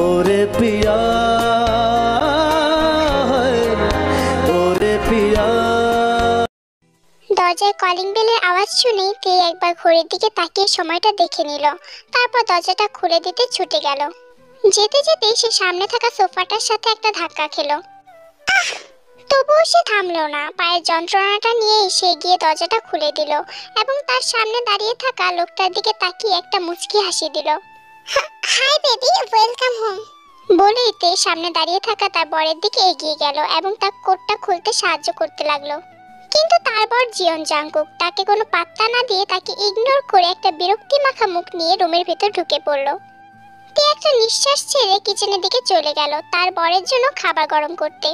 ওরে পিয়া ওরে পিয়া। দরজায় কলিং বেলের আওয়াজ শুনে তে একবার ঘড়ির দিকে তাকিয়ে সময়টা দেখে নিল। তারপর দরজাটা খুলে দিতে ছুটে গেল। যেতে যেতে সে সামনে থাকা সোফাটার সাথে একটা ধাক্কা খেলো। তবুও সে থামলো না। পায়ের যন্ত্রণাটা নিয়ে সে গিয়ে দরজাটা খুলে দিল এবং তার সামনে দাঁড়িয়ে থাকা লোকটার দিকে তাকিয়ে একটা মুচকি হাসি দিল। হাই বেবি, ওয়েলকাম হোম বলেই তে সামনে দাঁড়িয়ে থাকা তার বরের দিকে এগিয়ে গেল এবং তার কোটটা খুলতে সাহায্য করতে লাগলো। কিন্তু তার বর জিয়ন জাংকুক তাকে কোনো পাত্তা না দিয়ে তাকে ইগনোর করে একটা বিরক্তি মাখা মুখ নিয়ে রুমের ভেতর ঢুকে পড়ল। তে একটা নিঃশ্বাস ছেড়ে কিচেনের দিকে চলে গেল তার বরের জন্য খাবার গরম করতে।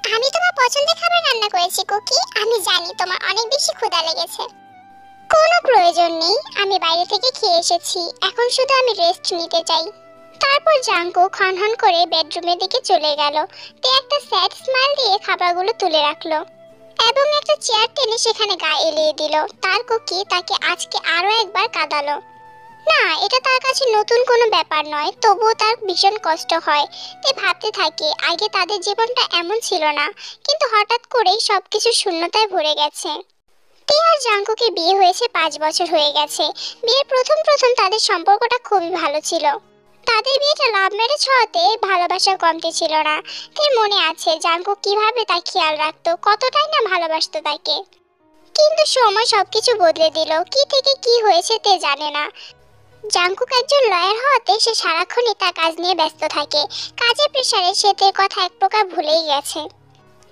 আমি তোমার পছন্দের খাবার রান্না করেছি কুকি, আমি জানি তোমার অনেক বেশি ক্ষুধা লেগেছে। কোনো প্রয়োজন নেই, আমি বাইরে থেকে খেয়ে এসেছি, এখন শুধু আমি রেস্ট নিতে চাই। তারপর জাংকুক হনহন করে বেডরুমের দিকে চলে গেল। তে একটা স্যাড স্মাইল দিয়ে খাবারগুলো তুলে রাখলো এবং একটা চেয়ার টেনে সেখানে গায়ে এলিয়ে দিল। তার কুকি তাকে আজকে আরো একবার কাঁদালো। না, এটা তার কাছে নতুন কোনো ব্যাপার নয়, তবুও তার ভীষণ কষ্ট হয়। তে ভাবতে থাকে আগে তাদের জীবনটা এমন ছিল না, কিন্তু হঠাৎ করেই সবকিছু শূন্যতায় ভরে গেছে। তে আর জাংকুকের বিয়ে হয়েছে 5 বছর হয়ে গেছে। বিয়ের প্রথম তাদের সম্পর্কটা খুবই ভালো ছিল। তাদের বিয়েটা লাভ ম্যারেজ হওয়াতে ভালোবাসার কমতি ছিল না। তার মনে আছে জাংকুক কিভাবে তার খেয়াল রাখতো, কতটাই না ভালোবাসতো তাকে। কিন্তু সময় সবকিছু বদলে দিল। কি থেকে কি হয়েছে তে জানে না। জাংকুক একজন লয়ার হওয়াতে সে সারাক্ষণই তার কাজ নিয়ে ব্যস্ত থাকে। কাজের প্রেসারে সে তের কথা এক প্রকার ভুলেই গেছে।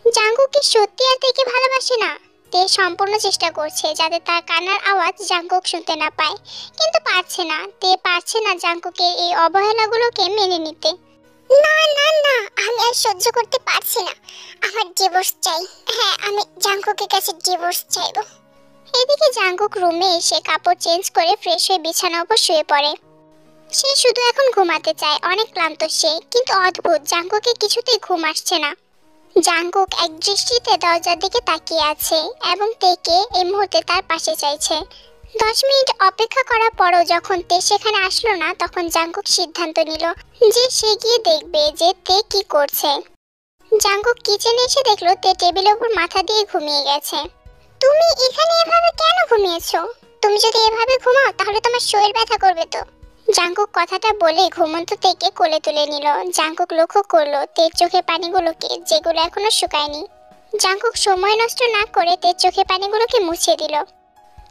জাংকুক কি সত্যি আর তেকে ভালোবাসে না? তে সম্পূর্ণ চেষ্টা করছে যাতে তার কান্নার আওয়াজ জাংকুক শুনতে না পায়, কিন্তু পারছে না। তে পারছে না জাংকুকের এই অবহেলাগুলোকে মেনে নিতে। না না না, আমি আর সহ্য করতে পারছি না, আমার ডিভোর্স চাই। হ্যাঁ, আমি জাংকুকের কাছে ডিভোর্স চাইবো। এদিকে জাংকুক রুমে এসে কাপড় চেঞ্জ করে ফ্রেশ হয়ে বিছানার উপর শুয়ে পড়ে। সে শুধু এখন ঘুমাতে চায়, অনেক ক্লান্ত সে। কিন্তু অদ্ভুত, জাংকুকে কিছুতেই ঘুম আসছে না। জাংকুক এক দৃষ্টিতে দরজার দিকে তাকিয়ে আছে এবং তেকে এই মুহূর্তে তার পাশে চাইছে। 10 মিনিট অপেক্ষা করার পরও যখন তে সেখানে আসলো না, তখন জাংকুক সিদ্ধান্ত নিল যে সে গিয়ে দেখবে যে তে কি করছে। জাংকুক কিচেনে এসে দেখলো তে টেবিলের উপর মাথা দিয়ে ঘুমিয়ে গেছে। তুমি এখানে এভাবে কেন ঘুমিয়েছো? তুমি যদি এভাবে ঘুমাও তাহলে তোমার শরীর ব্যথা করবে তো। জাংকুক কথাটা বলে ঘুমন্ত তেকে কোলে তুলে নিল। জাংকুক লক্ষ্য করলো তের চোখে পানিগুলোকে, যেগুলো এখনো শুকায়নি। জাংকুক সময় নষ্ট না করে তের চোখে পানিগুলোকে মুছে দিল।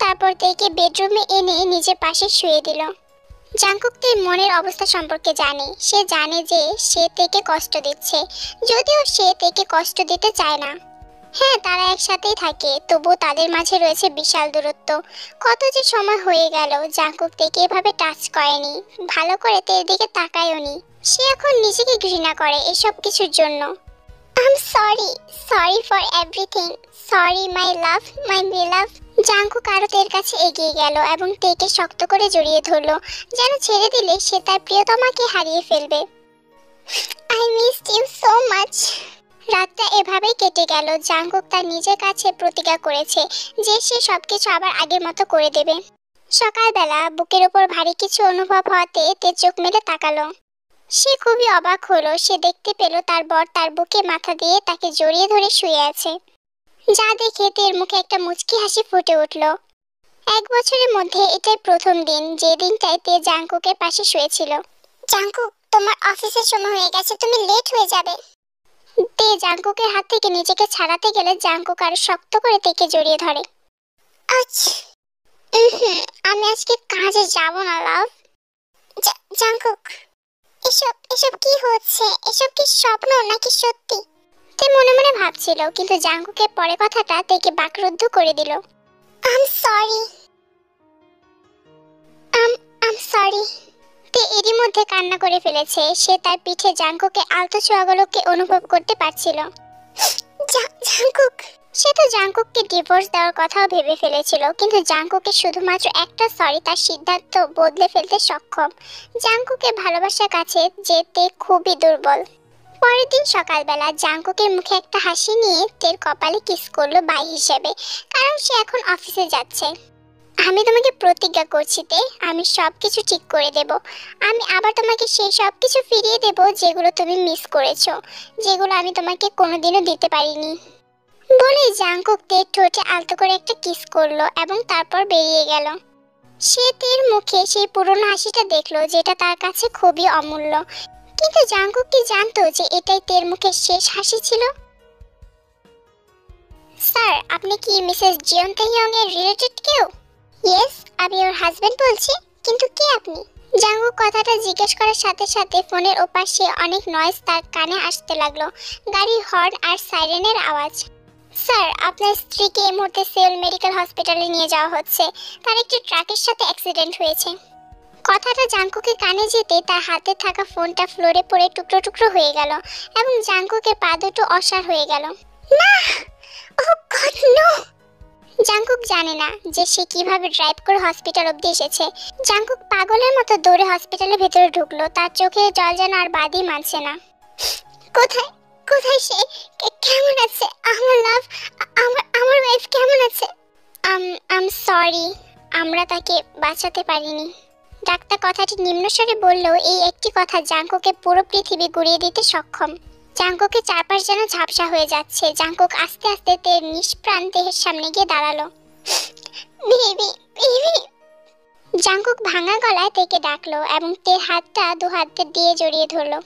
তারপর তেকে বেডরুমে এনে নিজের পাশে শুয়ে দিল। জাংকুক তের মনের অবস্থা সম্পর্কে জানে। সে জানে যে সে তেকে কষ্ট দিচ্ছে, যদিও সে তেকে কষ্ট দিতে চায় না। হ্যাঁ, তারা একসাথেই থাকে, তবুও তাদের মাঝে রয়েছে বিশাল দূরত্ব। কত যে সময় হয়ে গেল জাংকুক তেকে এভাবে টাচ করেনি, ভালো করে তের দিকে তাকায়ওনি। সে এখন নিজেকে ঘৃণা করে এসব কিছুর জন্য। I am sorry, sorry for everything, sorry my love, my beloved. Jungkook আরো তের কাছে এগিয়ে গেল এবং তেকে শক্ত করে জড়িয়ে ধরলো, যেন ছেড়ে দিলে সে তার প্রিয়তমাকে হারিয়ে ফেলবে। I missed you so much. রাতটা এভাবেই কেটে গেল। জাংকুক তার নিজের কাছে প্রতিজ্ঞা করেছে যে সে সবকিছু আবার আগের মতো করে দেবে। সকালবেলা বুকের উপর ভারী কিছু অনুভব হওয়াতে তে চোখ মেলে তাকালো। সে খুবই অবাক হলো। সে দেখতে পেল তার বর তার বুকে মাথা দিয়ে তাকে জড়িয়ে ধরে শুয়ে আছে, যা দেখে তের মুখে একটা মুচকি হাসি ফুটে উঠল। 1 বছরের মধ্যে এটাই প্রথম দিন যে দিনটায় তে জাংকুকের পাশে শুয়েছিল। জাংকুক, তোমার অফিসের সময় হয়ে গেছে, তুমি লেট হয়ে যাবে। তে জাংকুকের হাত থেকে নিজেকে ছাড়াতে গেলে জাংকুক আরো শক্ত করে তেকে জড়িয়ে ধরে। আচ্ছা, আমি আজকে কাজে যাব না লাভ। জাংকুক, এসব কি হচ্ছে? এসব কি স্বপ্ন নাকি সত্যি? তে মনে মনে ভাবছিল, কিন্তু জাংকুকের পরে কথাটা তেকে বাকরুদ্ধ করে দিল। I am sorry. তে এরই মধ্যে কান্না করে ফেলেছে। সে তার পিঠে জাংকুকের আলতো ছোঁয়াগুলোকে অনুভব করতে পারছিল। জাংকুক, সে তো জাংকুককে ডিভোর্স দেওয়ার কথাও ভেবে ফেলেছিল, কিন্তু জাংকুকের শুধুমাত্র একটা সরি তার সিদ্ধান্ত বদলে ফেলতে সক্ষম। জাংকুকের ভালোবাসার কাছে যেতে খুবই দুর্বল। পরের দিন সকালবেলা জাংকুকের মুখে একটা হাসি নিয়ে তের কপালে কিস করলো বাই হিসেবে, কারণ সে এখন অফিসে যাচ্ছে। আমি তোমাকে প্রতিজ্ঞা করছি তে, আমি সবকিছু ঠিক করে দেব। আমি আবার তোমাকে সেই সবকিছু ফিরিয়ে দেব যেগুলো তুমি মিস করেছো, যেগুলো আমি তোমাকে কোনোদিনও দিতে পারিনি। বলে জাংকুক তের ঠোঁটে আলতো করে একটা কিস করলো এবং তারপর বেরিয়ে গেল। সে তের মুখে সেই পুরনো হাসিটা দেখলো, যেটা তার কাছে খুবই অমূল্য। কিন্তু জাংকুক কি জানতো যে এটাই তের মুখের শেষ হাসি ছিল? স্যার, আপনি কি মিসেস জিয়ন তাহিয়ং এর রিলেটেড কেউ? ইয়েস, আমি ওর হাজবেন্ড বলছি। কিন্তু কে আপনি? জাংকুক কথাটা জিজ্ঞেস করার সাথে সাথে ফোনের ওপাশে অনেক নয়েজ তার কানে আসতে লাগলো, গাড়ির হর্ন আর সাইরেনের আওয়াজ। স্যার, আপনার স্ত্রীকে এই মুহূর্তে সেউল মেডিকেল হসপিটালে নিয়ে যাওয়া হচ্ছে। তার একটি ট্রাকের সাথে অ্যাক্সিডেন্ট হয়েছে। কথাটা জাংকুকের কানে যেতে তার হাতে থাকা ফোনটা ফ্লোরে পড়ে টুকরো টুকরো হয়ে গেল এবং জাংকুকের পা দুটো অসাড় হয়ে গেল। না! ও গড, নো! জাংকুক জানে না যে সে কিভাবে ড্রাইভ করে হসপিটাল অবধি এসেছে। জাংকুক পাগলের মতো দৌড়ে হসপিটালের ভেতরে ঢুকলো। তার চোখে জল যেন আর বাদই মানছে না। কোথায় কোথায় সে? কেমন আছে আমার লাভ? আমার ওয়াইফ কেমন আছে? আম সরি, আমরা তাকে বাঁচাতে পারিনি। ডাক্তার কথাটি নিম্নস্বরে বললেও এই একটি কথা জাংকুকে পুরো পৃথিবী গুড়িয়ে দিতে সক্ষম। জাংকুকের চারপাশ যেন ঝাপসা হয়ে যাচ্ছে। জাংকুক আস্তে আস্তে তের নিষ্প্রাণ দেহের সামনে গিয়ে দাঁড়ালো। Baby, baby! জাংকুক ভাঙা গলায় তেকে ডাকলো এবং তের হাতটা দু হাত দিয়ে জড়িয়ে ধরলো।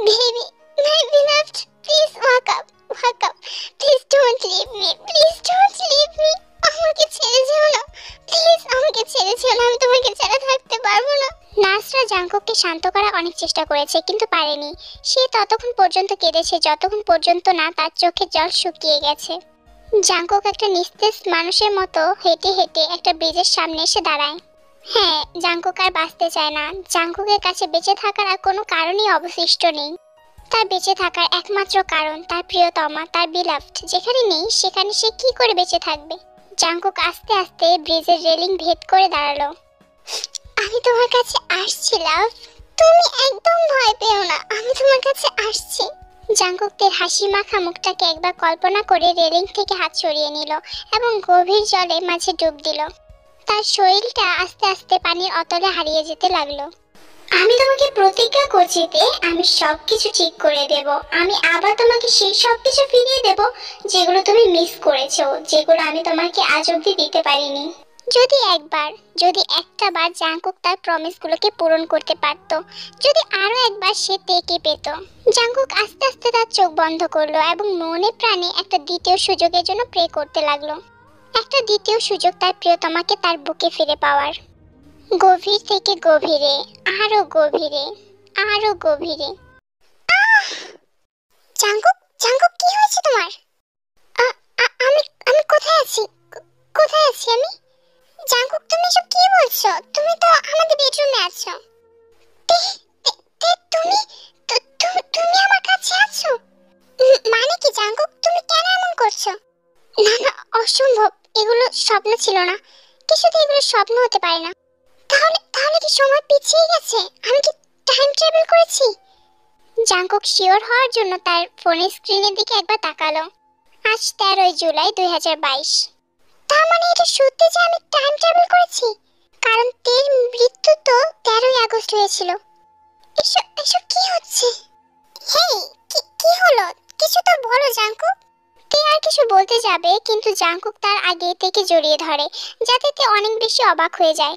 Baby, my beloved, please wake up, wake up. Please don't leave me, please don't leave me. আমাকে ছেড়ে যেও না, প্লিজ আমাকে ছেড়ে যেও না। আমি তোমাকে ছাড়া থাকতে পারবো না। নার্সরা জাংকুককে শান্ত করার অনেক চেষ্টা করেছে, কিন্তু পারেনি। সে ততক্ষণ পর্যন্ত কেঁদেছে যতক্ষণ পর্যন্ত না তার চোখে জল শুকিয়ে গেছে। জাংকুক একটা নিস্তেজ মানুষের মতো হেঁটে হেঁটে একটা ব্রিজের সামনে এসে দাঁড়ায়। হ্যাঁ, জাংকুক আর বাঁচতে চায় না। জাংকুকের কাছে বেঁচে থাকার আর কোনো কারণই অবশিষ্ট নেই। তার বেঁচে থাকার একমাত্র কারণ তার প্রিয়তমা, তার বিলাভড যেখানে নেই সেখানে সে কি করে বেঁচে থাকবে? জাংকুক আস্তে আস্তে ব্রিজের রেলিং ভেদ করে দাঁড়ালো। আমি তোমার কাছে আসছি লাভ, তুমি একদম ভয় পেও না, আমি তোমার কাছে আসছি। জাংকুক তের হাসি মাখা মুখটাকে একবার কল্পনা করে রেলিং থেকে হাত সরিয়ে নিল এবং গভীর জলে মাঝে ডুব দিল। তার শরীরটা আস্তে আস্তে পানির অতলে হারিয়ে যেতে লাগলো। আমি তোমাকে প্রতিজ্ঞা করছি যে আমি সবকিছু ঠিক করে দেব। আমি আবার তোমাকে সেই সবকিছু ফিরিয়ে দেব যেগুলো তুমি মিস করেছো, যেগুলো আমি তোমাকে আজ অবধি দিতে পারিনি। যদি একটা বার জাংকুক তার প্রমিসগুলোকে পূরণ করতে পারত, যদি আরো একবার সে তেকে পেত। জাংকুক আস্তে আস্তে তার চোখ বন্ধ করলো এবং মনে প্রাণে একটা দ্বিতীয় সুযোগের জন্য প্রে করতে লাগলো। একটা দ্বিতীয় সুযোগ তার প্রিয়তমাকে তার বুকে ফিরে পাওয়ার। গভীর থেকে গভীরে, আরো গভীরে, আরো গভীরে। জাংকুক, জাংকুক, কি হয়েছে তোমার? আমি আমি কোথায় আছি? কোথায় আছি আমি? জাংকুক, তুমি এসব কি বলছো? তুমি তো আমাদের বেডরুমে আছো। তুমি তুমি আমার কাছে আছো? মানে কি জাংকুক, তুমি কেন এমন করছো? না না, অসম্ভব। এগুলো স্বপ্ন ছিল না। কিছুতে এগুলো স্বপ্ন হতে পারে না। তাহলে তাহলে কি সময় পিছিয়ে গেছে? আমি কি টাইম ট্রাভেল করেছি? জাংকুক শিওর হওয়ার জন্য তার ফোনের স্ক্রিনের দিকে একবার তাকালো। আজ 13 জুলাই 2022। তার মানে এটা সত্যি যে আমি টাইম ট্রাভেল করেছি, কারণ তের মৃত্যু তো 13 আগস্ট হয়েছিল। এসব কি হচ্ছে? হেই, কি হলো? কিছু তো বলো জাংকুক। তে আর কিছু বলতে যাবে, কিন্তু জাংকুক তার আগে তেকে জড়িয়ে ধরে, যাতে তে অনেক বেশি অবাক হয়ে যায়।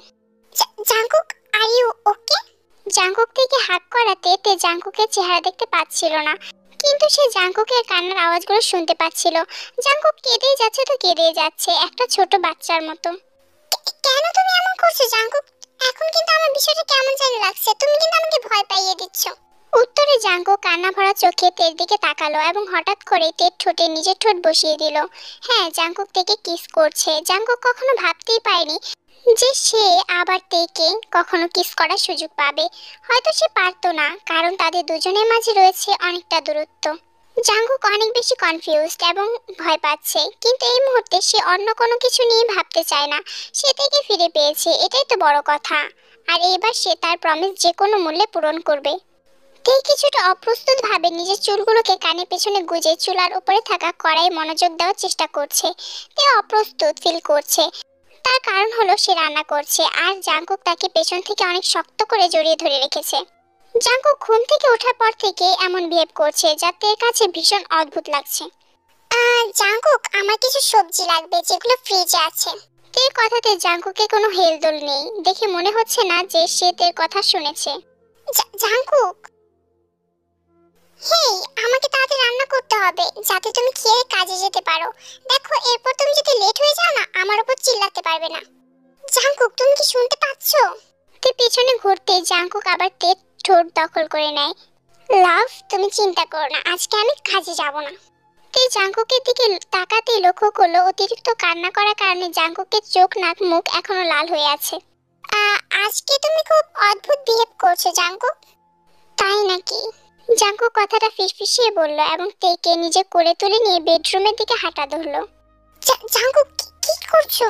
Jungkook, are you okay? Jungkook থেকে হাত করাতে তে জাংকুকের চেহারা দেখতে পাচ্ছিল না, কিন্তু সে জাংকুকের কান্নার আওয়াজগুলো শুনতে পাচ্ছিল। জাংকুক কেঁদেই যাচ্ছে তো কেঁদেই যাচ্ছে, একটা ছোট বাচ্চার মতো। কেন তুমি এমন করছো জাংকুক? এখন কিন্তু আমার বিষয়টা কেমন জানি লাগছে। তুমি কিন্তু আমাকে ভয় পাইয়ে দিচ্ছ। উত্তরে জাংকুক কান্না ভরা চোখে তের দিকে তাকালো এবং হঠাৎ করে তের ঠোঁটে নিজের ঠোঁট বসিয়ে দিল। হ্যাঁ, জাংকুক তেকে কিস করছে। জাংকুক কখনো ভাবতেই পারেনি যে সে আবার তেকে কখনো কিস করার সুযোগ পাবে। হয়তো সে পারতো না, কারণ তাদের দুজনের মাঝে রয়েছে অনেকটা দূরত্ব। জাংকুক অনেক বেশি কনফিউজড এবং ভয় পাচ্ছে, কিন্তু এই মুহূর্তে সে অন্য কোনো কিছু নিয়ে ভাবতে চায় না। সে তেকে ফিরে পেয়েছে, এটাই তো বড় কথা। আর এবার সে তার প্রমিস যে কোনো মূল্যে পূরণ করবে। তে কিছুটা অপ্রস্তুত ভাবে নিজের চুলগুলোকে কানে পেছনে গুজে চুলার উপরে থাকা কড়াই মনোযোগ দেওয়ার চেষ্টা করছে। তে অপ্রস্তুত ফিল করছে। তার কারণ হলো সে রান্না করছে আর জাংকুক তাকে পেছন থেকে অনেক শক্ত করে জড়িয়ে ধরে রেখেছে। জাংকুক ঘুম থেকে ওঠার পর থেকে এমন বিহেভ করছে যা তের কাছে ভীষণ অদ্ভুত লাগছে। জাংকুক, আমার কিছু সবজি লাগবে যেগুলো ফ্রিজে আছে। তের কথাতে জাংকুকে কোনো হেলদোল নেই, দেখে মনে হচ্ছে না যে সে তের কথা শুনেছে। জাংকুক, হেই, আমাকে তাড়াতাড়ি রান্না করতে হবে যাতে তুমি খেয়ে কাজে যেতে পারো। দেখো, এরপর তুমি যদি লেট হয়ে যাও না, আমার উপর চিল্লাতে পারবে না। জাংকুক, তুমি কি শুনতে পাচ্ছো? তে পিছনে ঘুরতে জাংকুক আবার তের ঠোঁট দখল করে নেয়। লাভ, তুমি চিন্তা করো না, আজকে আমি কাজে যাব না। তে জাংকুকের দিকে তাকাতে লক্ষ্য করলো অতিরিক্ত কান্না করার কারণে জাংকুকের চোখ, নাক, মুখ এখনো লাল হয়ে আছে। আজকে তুমি খুব অদ্ভুত বিহেভ করছো জাংকুক। তাই নাকি? জাংকুক কথাটা ফিসফিসিয়ে বলল এবং তেকে নিজে কোলে তুলে নিয়ে বেডরুমের দিকে হাঁটা ধরলো। জাংকুক, কি করছো?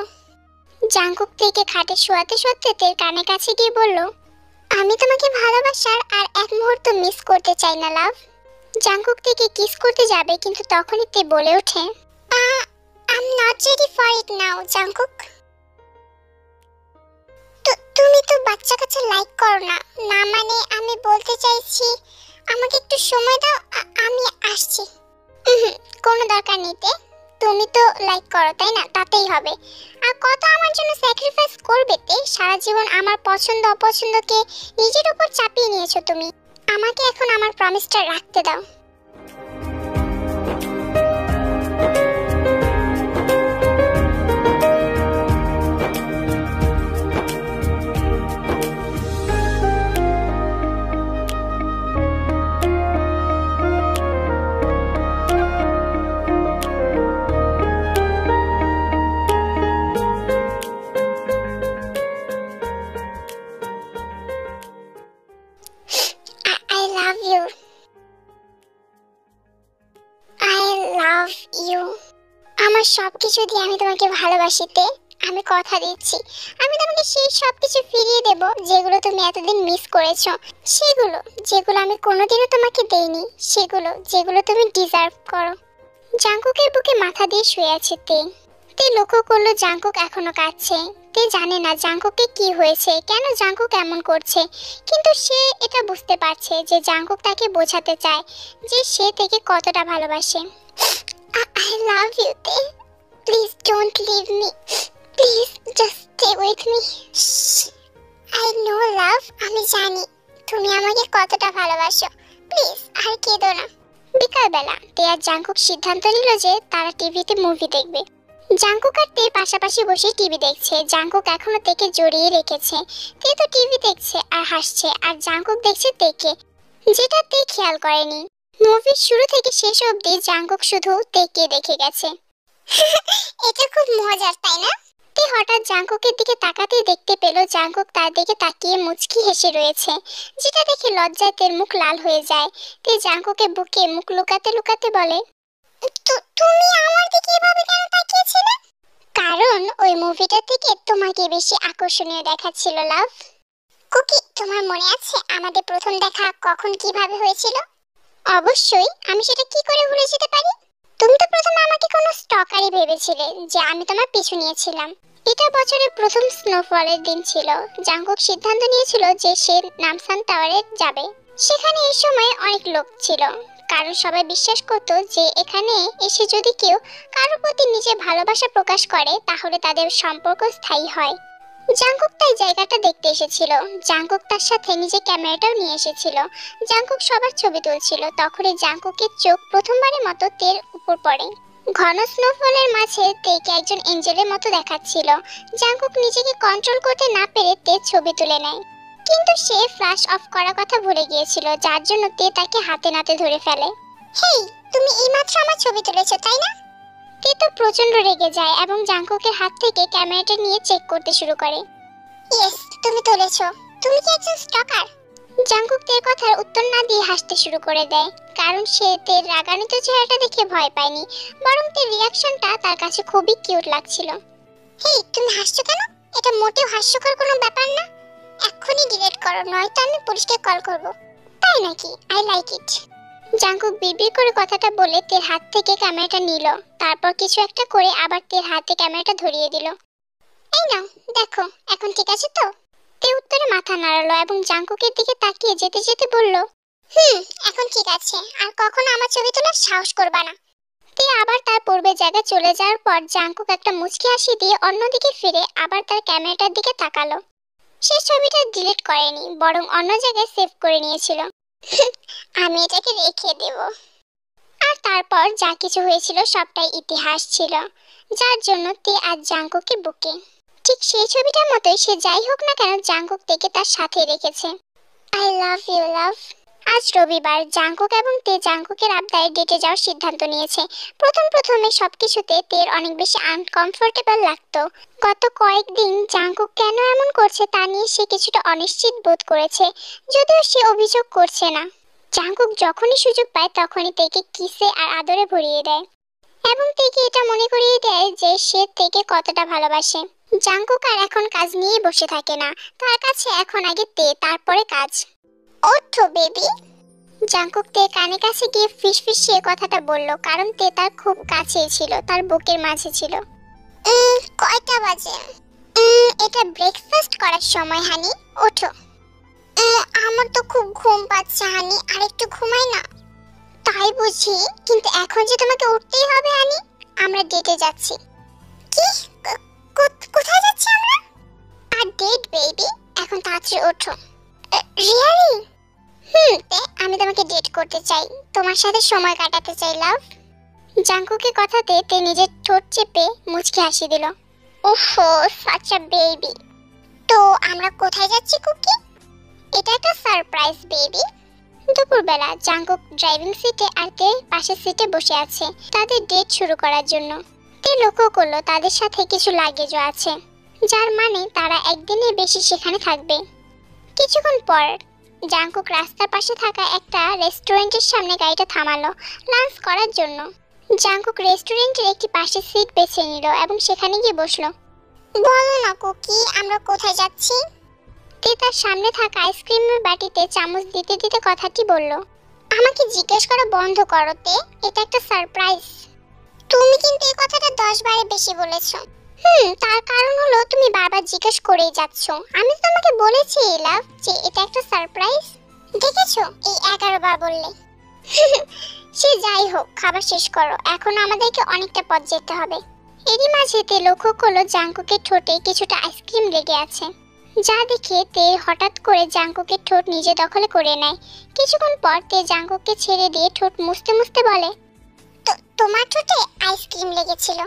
জাংকুক তেকে খাটে শোয়াতে শোয়াতে তের কানে কাছে গিয়ে বলল, আমি তোমাকে ভালোবাসার আর এক মুহূর্ত মিস করতে চাই না লাভ। জাংকুক তেকে কিস করতে যাবে কিন্তু তখনই তে বলে ওঠে, I am not ready for it now Jungkook. তুমি তো বাচ্চা কাচ্চা লাইক করো না। না মানে আমি বলতে চাইছি আমাকে একটু সময় দাও, আমি আসছি। কোনো দরকার নেই তে, তুমি তো লাইক করো তাই না, তাতেই হবে। আর কত আমার জন্য স্যাক্রিফাইস করবে তে? সারা জীবন আমার পছন্দ অপছন্দকে নিজের উপর চাপিয়ে নিয়েছো তুমি। আমাকে এখন আমার প্রমিসটা রাখতে দাও। I love you. I love you. আমার সবকিছু দিয়ে আমি তোমাকে ভালোবাসি তে। আমি কথা দিচ্ছি আমি তোমাকে সেই সবকিছু ফিরিয়ে দেব যেগুলো তুমি এতদিন মিস করেছো। সেগুলো যেগুলো আমি কোনোদিনও তোমাকে দেইনি, সেগুলো যেগুলো তুমি ডিজার্ভ করো। জাংকুকের বুকে মাথা দিয়ে শুয়ে আছে তে। তে লক্ষ্য করলো জাংকুক এখনো কাঁদছে। তে জানে না জাংকুকে কি হয়েছে, কেন জাংকুক এমন করছে, কিন্তু সে এটা বুঝতে পারছে যে জাংকুক তাকে বোঝাতে চায় যে সে তাকে কতটা ভালোবাসে। I love you তে, please don't leave me, please just stay with me. I know love, আমি জানি তুমি আমাকে কতটা ভালোবাসো, প্লিজ আর কেঁদো না। বিকালবেলা তে আর জাংকুক সিদ্ধান্ত নিল যে তারা টিভিতে মুভি দেখবে। জাংকুক আর তে পাশাপাশি বসে টিভি দেখছে। জাংকুক এখনো তেকে জড়িয়ে রেখেছে। তে তো টিভি দেখছে আর হাসছে, আর জাংকুক দেখছে তেকে, যেটা তে খেয়াল করেনি। মুভির শুরু থেকে শেষ অবধি জাংকুক শুধু তেকে দেখে গেছে। এটা খুব মজার তাই না? তে হঠাৎ জাংকুকের দিকে তাকাতেই দেখতে পেল জাংকুক তার দিকে তাকিয়ে মুচকি হেসে রয়েছে, যেটা দেখে লজ্জায় তের মুখ লাল হয়ে যায়। তে জাংকুকের বুকে মুখ লুকাতে লুকাতে বলে, তুমি আমার দিকে এভাবে কেন তাকিয়েছিলে? কারণ ওই মুভিটা থেকে তোমাকে বেশি আকর্ষণীয় দেখাচ্ছিল লাভ। কুকি, তোমার মনে আছে আমাদের প্রথম দেখা কখন কিভাবে হয়েছিল? অবশ্যই, আমি সেটা কি করে ভুলে যেতে পারি? তুমি তো প্রথমে আমাকে কোনো স্টকারই ভেবেছিলে যে আমি তোমার পিছু নিয়েছিলাম। এটা বছরের প্রথম স্নোফলের দিন ছিল। জাংকুক সিদ্ধান্ত নিয়েছিল যে সে নামসান টাওয়ারে যাবে। সেখানে এই সময় অনেক লোক ছিল, কারণ সবাই বিশ্বাস করত যে এখানে এসে যদি কেউ কারোর প্রতি নিজের ভালোবাসা প্রকাশ করে তাহলে তাদের সম্পর্ক স্থায়ী হয়। জাংকুক তাই জায়গাটা দেখতে এসেছিল। জাংকুক তার সাথে নিজে ক্যামেরাটাও নিয়ে এসেছিল। জাংকুক সবার ছবি তুলছিল। তখনই জাংকুকের চোখ প্রথমবারের মতো তের উপর পড়ে। ঘন স্নোফলের মাঝে তেকে একজন এঞ্জেলের মতো দেখাচ্ছিল। জাংকুক নিজেকে কন্ট্রোল করতে না পেরে তের ছবি তুলে নেয়, কিন্তু সে ফ্ল্যাশ অফ করার কথা ভুলে গিয়েছিল, যার জন্য তে তাকে হাতে নাতে ধরে ফেলে। হেই, তুমি এইমাত্র আমার ছবি তুলেছো তাই না? তে তো প্রচন্ড রেগে যায় এবং জাংকুকের হাত থেকে ক্যামেরাটা নিয়ে চেক করতে শুরু করে। ইয়েস, তুমি তুলেছো। তুমি কি একজন স্টকার? জাংকুক তের কথার উত্তর না দিয়ে হাসতে শুরু করে দেয়, কারণ সে তের রাগান্বিত চেহারাটা দেখে ভয় পায়নি, বরং তের রিয়াকশনটা তার কাছে খুবই কিউট লাগছিল। হেই, তুমি হাসছো কেন? এটা মোটেও হাস্যকর কোনো ব্যাপার না। এক্ষুনি ডিলিট করো, নয়তো আমি পুলিশকে কল করব। তাই নাকি? I like it. জাংকুক বিড়বিড় করে কথাটা বলে তের হাত থেকে ক্যামেরাটা নিল, তারপর কিছু একটা করে আবার তের হাতে ক্যামেরাটা ধরিয়ে দিল। এই নাও দেখো, এখন ঠিক আছে তো? তে উত্তরে মাথা নাড়ালো এবং জাঙ্কুকের দিকে তাকিয়ে যেতে যেতে বলল, এখন ঠিক আছে, আর কখনো আমার ছবি তোলার সাহস করবা না। তে আবার তার পূর্বের জায়গায় চলে যাওয়ার পর জাঙ্কুক একটা মুচকি হাসি দিয়ে অন্যদিকে ফিরে আবার তার ক্যামেরাটার দিকে তাকালো। সে ছবিটা ডিলিট করেনি, বরং অন্য জায়গায় সেভ করে নিয়েছিল। আমি এটাকে রেখে দেব। আর তারপর যা কিছু হয়েছিল সবটাই ইতিহাস ছিল, যার জন্য তে আজ জাঙ্কুকে বুকে। ঠিক সেই ছবিটার মতোই সে যাই হোক না কেন জাঙ্কুক থেকে তার সাথে রেখেছে। I love you love. আজ রবিবার, জাঙ্কুক এবং তে জাঙ্কুকের আবদারে ডেটে যাওয়ার সিদ্ধান্ত নিয়েছে। প্রথমে সবকিছুতে তের অনেক বেশি আনকমফোর্টেবল লাগতো। গত কয়েকদিন জাঙ্কুক কেন এমন করছে তা নিয়ে সে কিছুটা অনিশ্চিত বোধ করেছে, যদিও সে অভিযোগ করছে না। জাঙ্কুক যখনই সুযোগ পায় তখনই তেকে কিসে আর আদরে ভরিয়ে দেয় এবং তেকে এটা মনে করিয়ে দেয় যে সে তেকে কতটা ভালোবাসে। জাঙ্কুক আর এখন কাজ নিয়ে বসে থাকে না, তার কাছে এখন আগে তে, তারপরে কাজ। ওঠো বেবি। জাঙ্কুক তে কানে কাছে গিয়ে ফিসফিসিয়ে কথাটা বলল, কারণ তে তার খুব কাছেই ছিল, তার বুকের মাঝে ছিল। কয়টা বাজে? এটা ব্রেকফাস্ট করার সময় হানি, ওঠো। আমার তো খুব ঘুম পাচ্ছে হানি, আর একটু ঘুমাই না। তাই বুঝি, কিন্তু এখন যে তোমাকে উঠতেই হবে হানি, আমরা ডেটে যাচ্ছি। কি? কোথায় যাচ্ছি আমরা? আর ডেট বেবি, এখন তাড়াতাড়ি ওঠো। রিয়ালি? আমি তোমাকে ডেট করতে চাই, তোমার সাথে সময় কাটাতে চাই লাভ। জাঙ্কুকের কথাতে তে নিজের ঠোঁট চেপে মুচকি হাসি দিল। ওহো, সাচ আ বেবি। তো আমরা কোথায় যাচ্ছি কুকি? এটা একটা সারপ্রাইজ বেবি। দুপুরবেলা জাঙ্কুক ড্রাইভিং সিটে আর তে পাশের সিটে বসে আছে তাদের ডেট শুরু করার জন্য। তে লক্ষ্য করলো তাদের সাথে কিছু লাগেজও আছে, যার মানে তারা একদিনের বেশি সেখানে থাকবে। কিছুক্ষণ পর জাঙ্কুক রাস্তার পাশে থাকা একটা রেস্টুরেন্টের সামনে গাড়িটা থামালো লাঞ্চ করার জন্য। জাঙ্কুক রেস্টুরেন্টের একটি পাশের সিট বেছে নিল এবং সেখানে গিয়ে বসলো। বলো না কুকি, আমরা কোথায় যাচ্ছি? তে তার সামনে থাকা আইসক্রিমের বাটিতে চামচ দিতে দিতে কথাটি বলল। আমাকে জিজ্ঞেস করা বন্ধ করো তে, এটা একটা সারপ্রাইজ। তুমি কিন্তু এই কথাটা 10 বারে বেশি বলেছো। তার কারণ হলো তুমি বারবার জিজ্ঞেস করেই যাচ্ছ। আমি তো তোমাকে বলেছি লাভ যে এটা একটা সারপ্রাইজ। দেখেছো, এই 11 বার বললে। সে যাই হোক, খাবার শেষ করো, এখন আমাদেরকে অনেকটা পথ যেতে হবে। এরই মাঝে তে লক্ষ্য করলো জাঙ্কুকের ঠোঁটে কিছুটা আইসক্রিম লেগে আছে, যা দেখে তে হঠাৎ করে জাঙ্কুকের ঠোঁট নিজে দখলে করে নেয়। কিছুক্ষণ পর তে জাঙ্কুককে ছেড়ে দিয়ে ঠোঁট মুছতে মুছতে বলে, তোমার ঠোঁটে আইসক্রিম লেগেছিল?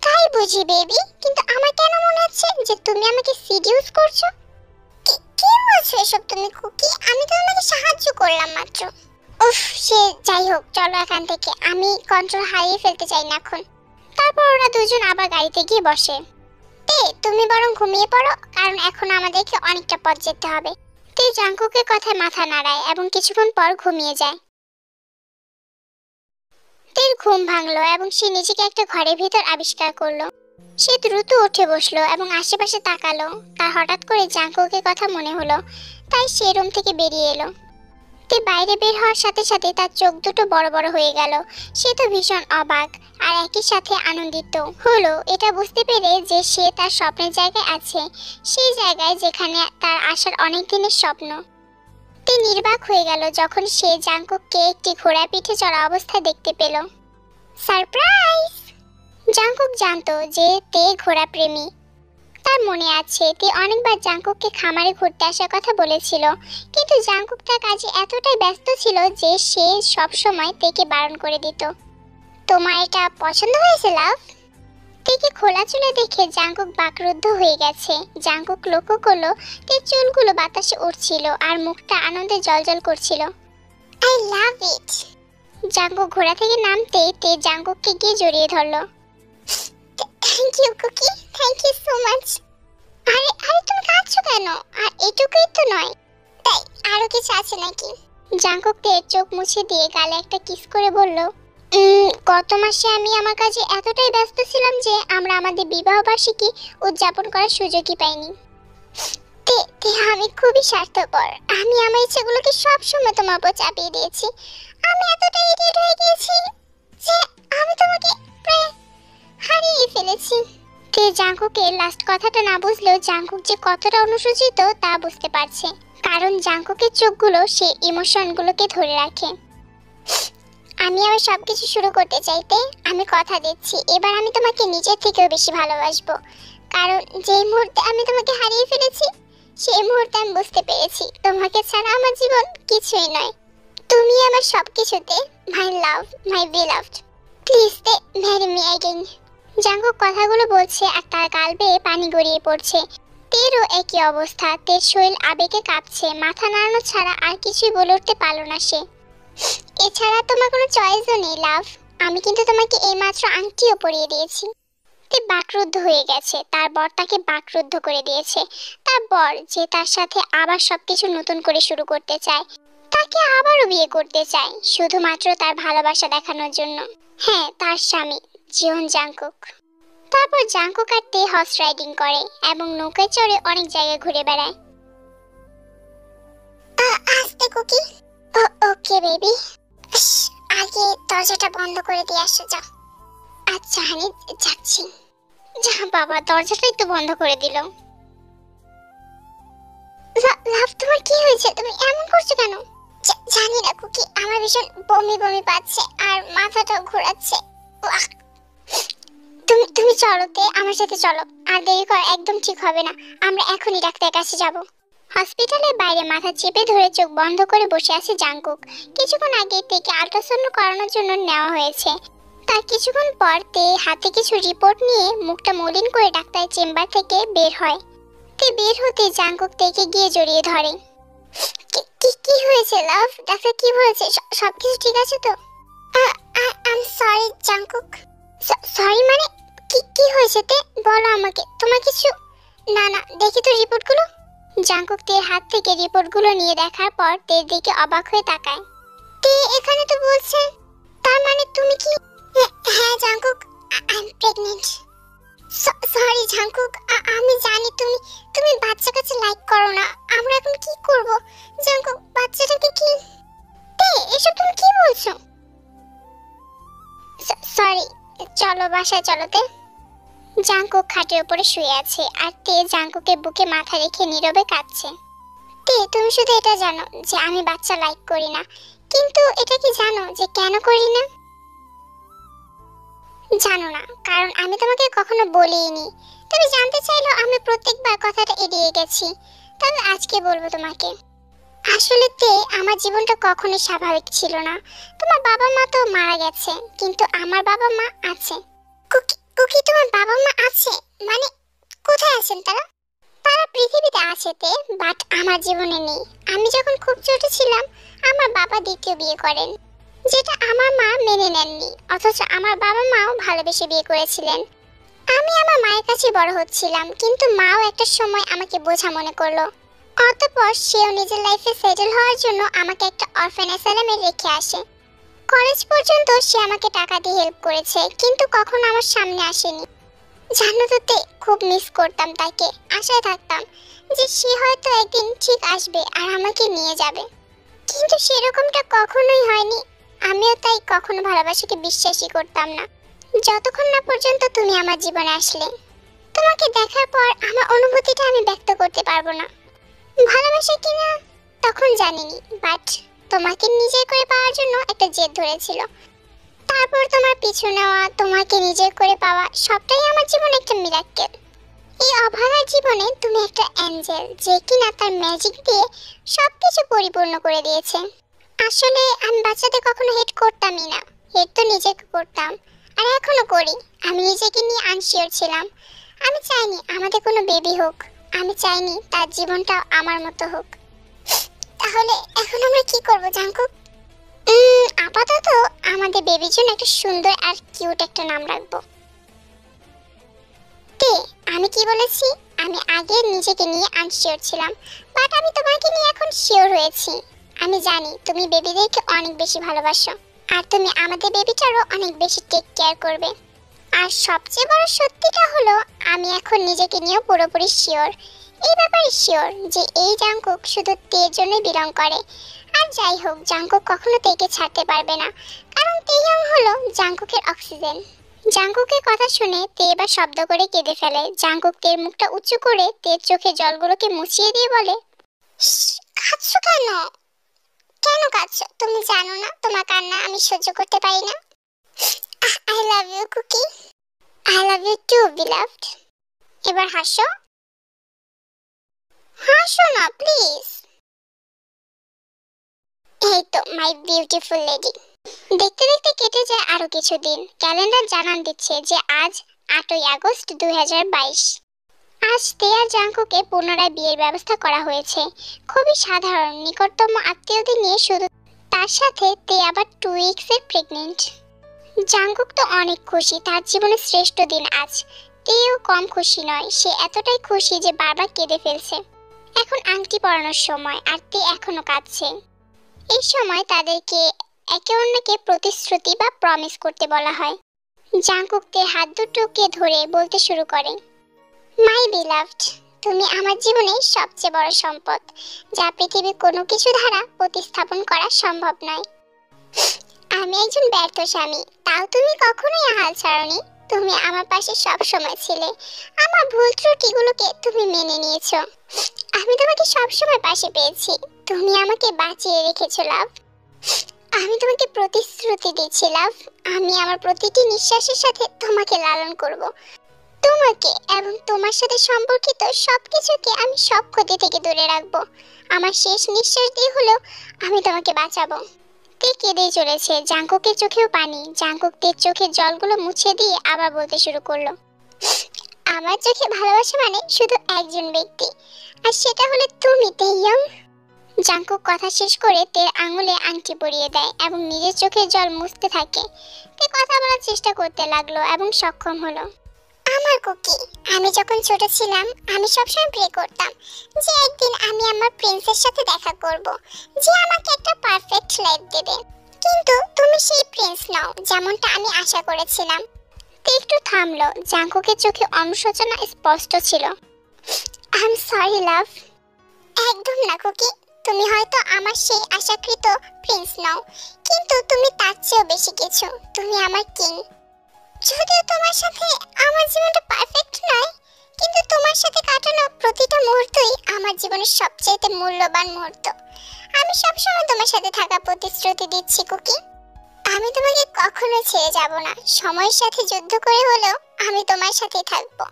তাই বুঝি বেবি, কিন্তু আমার কেন মনে হচ্ছে যে তুমি আমাকে সিডিউস করছো। কি বলছো এসব তুমি কুকি? আমি তো তোমাকে সাহায্য করলাম মাত্র। উফ, সে যাই হোক, চলো এখান থেকে, আমি কন্ট্রোল হারিয়ে ফেলতে চাই না এখন। তারপর ওরা দুজন আবার গাড়িতে গিয়ে বসে। তে তুমি বরং ঘুমিয়ে পড়ো, কারণ এখন আমাদেরকে অনেকটা পথ যেতে হবে। তে জাঙ্কুকের কথায় মাথা নাড়ায় এবং কিছুক্ষণ পর ঘুমিয়ে যায়। তের ঘুম ভাঙলো এবং সে নিজেকে একটা ঘরের ভিতর আবিষ্কার করলো। সে দ্রুত উঠে বসলো এবং আশেপাশে তাকালো। তার হঠাৎ করে জাঙ্কুকের কথা মনে হলো, তাই সে রুম থেকে বেরিয়ে এলো। তে বাইরে বের হওয়ার সাথে সাথে তার চোখ দুটো বড় বড় হয়ে গেল। সে তো ভীষণ অবাক আর একই সাথে আনন্দিত হলো এটা বুঝতে পেরে যে সে তার স্বপ্নের জায়গায় আছে, সেই জায়গায় যেখানে তার আসার অনেক দিনের স্বপ্ন। তে নির্বাক হয়ে গেল যখন সে জাঙ্কুককে একটি ঘোড়া পিঠে চড়া অবস্থায় দেখতে পেল। সারপ্রাইজ! জাঙ্কুক জানতো যে তে ঘোড়া প্রেমী। তার মনে আছে তে অনেকবার জাঙ্কুককে খামারে ঘুরতে আসার কথা বলেছিল, কিন্তু জাঙ্কুক তার কাজে এতটাই ব্যস্ত ছিল যে সে সব সময় তেকে বারণ করে দিত। তোমার এটা পছন্দ হয়েছে লাভ? তেকে খোলা চুলে দেখে জাঙ্কুক বাকরুদ্ধ হয়ে গেছে। জাঙ্কুক লক্ষ্য করলো তের চুলগুলো বাতাসে উড়ছিল আর মুখটা আনন্দে জ্বলজ্বল করছিল। I love it! জাঙ্কুক ঘোড়া থেকে নামতে তে জাঙ্কুককে গিয়ে জড়িয়ে ধরলো। Thank you Cookie, thank you so much. আরে তুমি কাঁদছো কেন? আর এটুকুই তো নয়, তাই আরো কিছু আছে নাকি? জাঙ্কুক তের চোখ মুছে দিয়ে গালে একটা কিস করে বলল, গত মাসে আমি আমার কাজে এতটাই ব্যস্ত ছিলাম যে আমরা আমাদের বিবাহ বার্ষিকী উদযাপন করার সুযোগই পাইনি। আমি খুবই স্বার্থপর। আমি আমার ইচ্ছেগুলোকে সবসময় তোমার উপর চাপিয়ে দিয়েছি। আমি এতটাই ইডিয়েট হয়ে গিয়েছি যে আমি তোমাকে প্রায় হারিয়ে ফেলেছি। তে জাঙ্কুকের লাস্ট কথাটা না বুঝলেও জাঙ্কুক যে কতটা অনুসূচিত তা বুঝতে পারছে, কারণ জাঙ্কুকের চোখগুলো সে ইমোশনগুলোকে ধরে রাখে। আমি আবার সবকিছু শুরু করতে চাইতে আমি কথা দিচ্ছি, এবার আমি তোমাকে নিজের থেকেও বেশি ভালোবাসবো, কারণ যেই মুহূর্তে আমি তোমাকে হারিয়ে ফেলেছি সেই মুহূর্তে আমি বুঝতে পেরেছি তোমাকে ছাড়া আমার জীবন কিছুই নয়। তুমি আমার সবকিছুতে, my love, my beloved, please দে ম্যারি মি অ্যাগেইন। জাঙ্কুক কথাগুলো বলছে আর তার গাল বেয়ে পানি গড়িয়ে পড়ছে। তেরও একই অবস্থা, তের শরীর আবেগে কাঁপছে, মাথা নাড়ানো ছাড়া আর কিছুই বলে উঠতে পারল না সে। এছাড়া তোমার কোনো চয়েসও নেই লাভ, আমি কিন্তু তোমাকে এইমাত্র আংটিও পরিয়ে দিয়েছি। তে বাকরুদ্ধ হয়ে গেছে, তার বর তাকে বাকরুদ্ধ করে দিয়েছে। তার বর যে তার সাথে আবার সবকিছু নতুন করে শুরু করতে চায়, তাকে আবারও বিয়ে করতে চায় শুধুমাত্র তার ভালোবাসা দেখানোর জন্য। হ্যাঁ, তার স্বামী জিওন জাঙ্কুক। তারপর জাঙ্কুক আর তে হর্স রাইডিং করে এবং নৌকায় চড়ে অনেক জায়গায় ঘুরে বেড়ায়। আস্তে কুকি। ওকে বেবি, আগে দরজাটা বন্ধ করে দিয়ে আসো যাও। আচ্ছা হানি, যাচ্ছি। যা বাবা, দরজাটা একটু বন্ধ করে দিল। লাভ, তোমার কি হয়েছে? তুমি এমন করছো কেন? জানি না কুকি, আমার ভীষণ বমি বমি পাচ্ছে আর মাথাটাও ঘোরাচ্ছে। তুমি চলো তে, আমার সাথে চলো, আর দেরি করা একদম ঠিক হবে না। আমরা এখনই ডাক্তারের কাছে যাব। হসপিটালের বাইরে মাথা চেপে ধরে চোখ বন্ধ করে বসে আছে জাঙ্কুক। কিছুক্ষণ আগে তেকে আল্ট্রাসাউন্ড করানোর জন্য নেওয়া হয়েছে। তার কিছুক্ষণ পর তে হাতে কিছু রিপোর্ট নিয়ে মুখটা মলিন করে ডাক্তারের চেম্বার থেকে বের হয়। তে বের হতে জাঙ্কুক তেকে গিয়ে জড়িয়ে ধরে। কি হয়েছে লাভ? ডাক্তার কি বলেছে? সবকিছু ঠিক আছে তো? I sorry Jungkook. সরি মানে কি হয়েছে তে? বলো আমাকে। তোমার কিছু? না, দেখি তো রিপোর্টগুলো। জাঙ্কুক তের হাত থেকে রিপোর্টগুলো নিয়ে দেখার পর তের দিকে অবাক হয়ে তাকায়। তে এখানে তো বলছে, তার মানে তুমি কি? হ্যাঁ Jungkook, I am pregnant. Sorry Jungkook, আমি জানি তুমি বাচ্চা কাছে লাইক করো না। আমরা এখন কি করব জাঙ্কুক? বাচ্চাটাকে কি? তে এসব তুমি কি বলছো? সরি, চলো বাসায় চলো তে। জাঙ্কুক খাটের উপরে শুয়ে আছে আর তে জাঙ্কুকের বুকে মাথা রেখে নীরবে কাঁদছে। তে তুমি শুধু এটা জানো যে আমি বাচ্চা লাইক করি না, কিন্তু এটা কি জানো যে কেন করি না? জানো না, কারণ আমি তোমাকে কখনো বলিনি। তুমি জানতে চাইলো, আমি প্রত্যেকবার কথাটা এড়িয়ে গেছি। তবে আজকে বলবো তোমাকে। আসলে তে আমার জীবনটা কখনোই স্বাভাবিক ছিল না। তোমার বাবা মা তো মারা গেছে, কিন্তু আমার বাবা মা আছে। কুকি, তোমার বাবা মা আছে? মানে কোথায় আছেন তারা? তারা পৃথিবীতে আছে তে, বাট আমার জীবনে নেই। আমি যখন খুব ছোট ছিলাম আমার বাবা দ্বিতীয় বিয়ে করেন, যেটা আমার মা মেনে নেননি। অথচ আমার বাবা মাও ভালোবেসে বিয়ে করেছিলেন। আমি আমার মায়ের কাছে বড় হচ্ছিলাম, কিন্তু মাও একটা সময় আমাকে বোঝা মনে করলো। অতঃপর সেও নিজের লাইফে সেটেল হওয়ার জন্য আমাকে একটা অরফান অ্যাসাইলামে রেখে আসে। কলেজ পর্যন্ত সে আমাকে টাকা দিয়ে হেল্প করেছে, কিন্তু কখনো আমার সামনে আসেনি। জানো তো তে, খুব মিস করতাম তাকে। আশায় থাকতাম যে সে হয়তো একদিন ঠিক আসবে আর আমাকে নিয়ে যাবে, কিন্তু সেরকমটা কখনোই হয়নি। আমিও তাই কখনো ভালোবাসাকে বিশ্বাসই করতাম না, যতক্ষণ না পর্যন্ত তুমি আমার জীবনে আসলে। তোমাকে দেখার পর আমার অনুভূতিটা আমি ব্যক্ত করতে পারবো না। ভালোবাসা কিনা তখন জানিনি, বাট তোমাকে নিজের করে পাওয়ার জন্য একটা জেদ ধরেছিল। তারপর তোমার পিছু নেওয়া, তোমাকে নিজের করে পাওয়া, সবটাই আমার জীবনে একটা মিরাক্কেল। এই অভাগার জীবনে তুমি একটা অ্যাঞ্জেল, যে কিনা তার ম্যাজিক দিয়ে সবকিছু পরিপূর্ণ করে দিয়েছে। আসলে আমি বাচ্চাদের কখনো হেট করতামই না। হেট তো নিজেকে করতাম, আর এখনো করি। আমি নিজেকে নিয়ে আনশিওর ছিলাম। আমি চাইনি আমাদের কোনো বেবি হোক, আমি চাইনি তার জীবনটাও আমার মতো হোক। তাহলে এখন আমরা কি করব জাঙ্কুক? আপাতত আমাদের বেবির জন্য একটা সুন্দর আর কিউট একটা নাম রাখবো। তে আমি কি বলেছি? আমি আগে নিজেকে নিয়ে আনশিওর ছিলাম, বাট আমি তোমাকে নিয়ে এখন শিওর হয়েছি। আমি জানি তুমি বেবিদেরকে অনেক বেশি ভালোবাসো, আর তুমি আমাদের বেবিটারও অনেক বেশি টেক কেয়ার করবে। আর সবচেয়ে বড় সত্যিটা হলো, আমি এখন নিজেকে নিয়েও পুরোপুরি শিওর। এই ব্যাপারে শিওর যে এই জাঙ্কুক শুধু তের জন্যই বিলং করে। আর যাই হোক, জাঙ্কুক কখনো তেকে ছাড়তে পারবে না, কারণ তেইয়ং হলো জাঙ্কুকের অক্সিজেন। জাঙ্কুকের কথা শুনে তে এবার শব্দ করে কেঁদে ফেলে। জাঙ্কুক তের মুখটা উঁচু করে তের চোখে জলগুলোকে মুছিয়ে দিয়ে বলে, কাঁদছো কেন? কেন কাঁদছো? তুমি জানো না তোমার কান্না আমি সহ্য করতে পারি না। I love you Cookie. I love you too beloved. এবার হাসো। হাসো না প্লিজ। এই তো মাই বিউটিফুল লেডি। দেখতে দেখতে কেটে যায় আরো কিছুদিন। ক্যালেন্ডার জানান দিচ্ছে যে আজ 8ই আগস্ট 2022। আজ তে আর জাঙ্কুকে পুনরায় বিয়ের ব্যবস্থা করা হয়েছে। খুবই সাধারণ, নিকটতম আত্মীয়দের নিয়ে শুধু। তার সাথে তে আবার 2 উইকসের প্রেগনেন্ট। জাঙ্কুক তো অনেক খুশি, তার জীবনের শ্রেষ্ঠ দিন আজ। তেও কম খুশি নয়, সে এতটাই খুশি যে বারবার কেঁদে ফেলছে। এখন আংটি পরানোর সময়, আর তে এখনো কাঁদছে। এই সময় তাদেরকে একে অন্যকে প্রতিশ্রুতি বা প্রমিস করতে বলা হয়। জাঙ্কুক তের হাত দুটোকে ধরে বলতে শুরু করে, মাই বিলাভড, তুমি আমার জীবনের সবচেয়ে বড় সম্পদ, যা পৃথিবীর কোনো কিছু দ্বারা প্রতিস্থাপন করা সম্ভব নয়। আমি একজন ব্যর্থ স্বামী, তাও তুমি কখনোই হাল ছাড়োনি। তুমি আমার পাশে সব সময় ছিলে। আমার ভুল ত্রুটিগুলোকে তুমি মেনে নিয়েছো। আমি তোমাকে সব সময় পাশে পেয়েছি। তুমি আমাকে বাঁচিয়ে রেখেছো লাভ। আমি তোমাকে প্রতিশ্রুতি দিচ্ছি লাভ, আমি আমার প্রতিটি নিঃশ্বাসের সাথে তোমাকে লালন করব। তোমাকে এবং তোমার সাথে সম্পর্কিত সবকিছুকে আমি সব ক্ষতি থেকে দূরে রাখবো। আমার শেষ নিঃশ্বাস দিয়ে হলেও আমি তোমাকে বাঁচাবো। তে কেঁদেই চলেছে। জাঙ্কুকের চোখেও পানি। জাঙ্কুক তের চোখের জলগুলো মুছে দিয়ে আবার বলতে শুরু করলো, আমার চোখে ভালোবাসা মানে শুধু একজন ব্যক্তি, আর সেটা হলো তুমি তেইয়ং। জাঙ্কুক কথা শেষ করে তের আঙুলে আংটি পরিয়ে দেয় এবং নিজের চোখের জল মুছতে থাকে। তে কথা বলার চেষ্টা করতে লাগলো এবং সক্ষম হলো। আমার কুকি, আমি যখন ছোট ছিলাম আমি সবসময় প্রে করতাম যে একদিন আমি আমার প্রিন্সের সাথে দেখা করব, যে আমাকে একটা পারফেক্ট লাইফ দেবে। কিন্তু তুমি সেই প্রিন্স নও যেমনটা আমি আশা করেছিলাম। তে একটু থামলো। জাঙ্কুকের চোখে অনুশোচনা স্পষ্ট ছিল। I am sorry love. একদম না কুকি, তুমি হয়তো আমার সেই আশাকৃত প্রিন্স নও, কিন্তু তুমি তার চেয়েও বেশি কিছু। তুমি আমার কিং। যদিও তোমার সাথে আমার জীবনটা পারফেক্ট নয়, কিন্তু তোমার সাথে কাটানো প্রতিটা মুহূর্তই আমার জীবনের সবচেয়ে মূল্যবান মুহূর্ত। আমি সবসময় তোমার সাথে থাকা প্রতিশ্রুতি দিচ্ছি কুকি। আমি তোমাকে কখনো ছেড়ে যাব না। সময়ের সাথে যুদ্ধ করে হলেও আমি তোমার সাথেই থাকবো।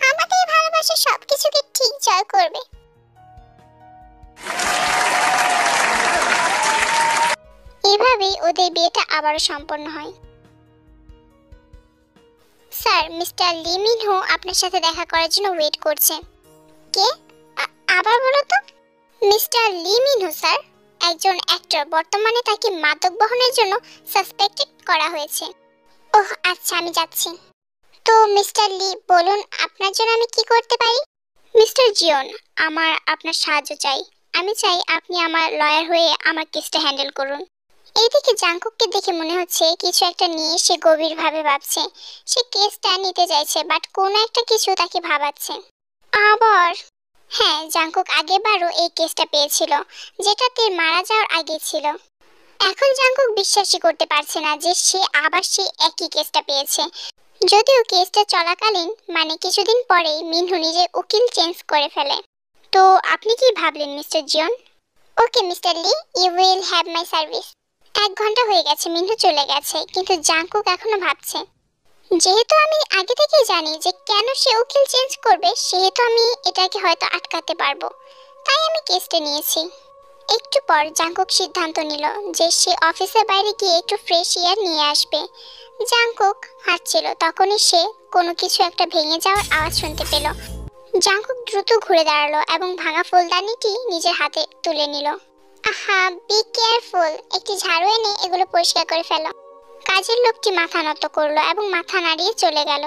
আমাদের ভালোবাসা সবকিছুকে ঠিক জয় করবে। এভাবেই ওদের বিয়েটা আবারও সম্পন্ন হয়। স্যার, মিস্টার লি মিনহো আপনার সাথে দেখা করার জন্য ওয়েট করছে। কে? আবার বলো তো। মিস্টার লি মিনহো স্যার, একজন অ্যাক্টর। বর্তমানে তাকে মাদক বহনের জন্য সাসপেক্টেড করা হয়েছে। ওহ আচ্ছা, আমি যাচ্ছি। তো মিস্টার লি, বলুন আপনার জন্য আমি কি করতে পারি? মিস্টার জিওন, আমার আপনার সাহায্য চাই। আমি চাই আপনি আমার লয়ার হয়ে আমার কেসটা হ্যান্ডেল করুন। এইদিকে জাঙ্কুককে দেখে মনে হচ্ছে কিছু একটা নিয়ে সে গভীরভাবে ভাবছে। সে কেসটা নিতে চাইছে, বাট কোনো একটা কিছু তাকে ভাবাচ্ছে। আবার? হ্যাঁ, জাঙ্কুক আগেরবারও এই কেসটা পেয়েছিল, যেটা তের মারা যাওয়ার আগে ছিল। এখন জাঙ্কুক বিশ্বাসই করতে পারছে না যে সে আবার সেই একই কেসটা পেয়েছে। যদিও কেসটা চলাকালীন, মানে কিছুদিন পরেই, মিনহো নিজের উকিল চেঞ্জ করে ফেলে। তো আপনি কি ভাবলেন mister Jeon? Okay mister Lee, you will have my service. 1 ঘন্টা হয়ে গেছে, মিনহো চলে গেছে, কিন্তু জাঙ্কুক এখনো ভাবছে। যেহেতু আমি আগে থেকেই জানি যে কেন সে উকিল চেঞ্জ করবে, সেহেতু আমি এটাকে হয়তো আটকাতে পারবো, তাই আমি কেসটা নিয়েছি। একটু পর জাঙ্কুক সিদ্ধান্ত নিল যে সে অফিসের বাইরে গিয়ে একটু ফ্রেশ এয়ার নিয়ে আসবে। জাঙ্কুক হাঁটছিল, তখনই সে কোনো কিছু একটা ভেঙে যাওয়ার আওয়াজ শুনতে পেল। জাঙ্কুক দ্রুত ঘুরে দাঁড়ালো এবং ভাঙা ফুলদানিটি নিজের হাতে তুলে নিল। আহা, বি কেয়ারফুল। একটি ঝাড়ু এনে এগুলো পরিষ্কার করে ফেলো। কাজের লোকটি মাথা নত করলো এবং মাথা নাড়িয়ে চলে গেল।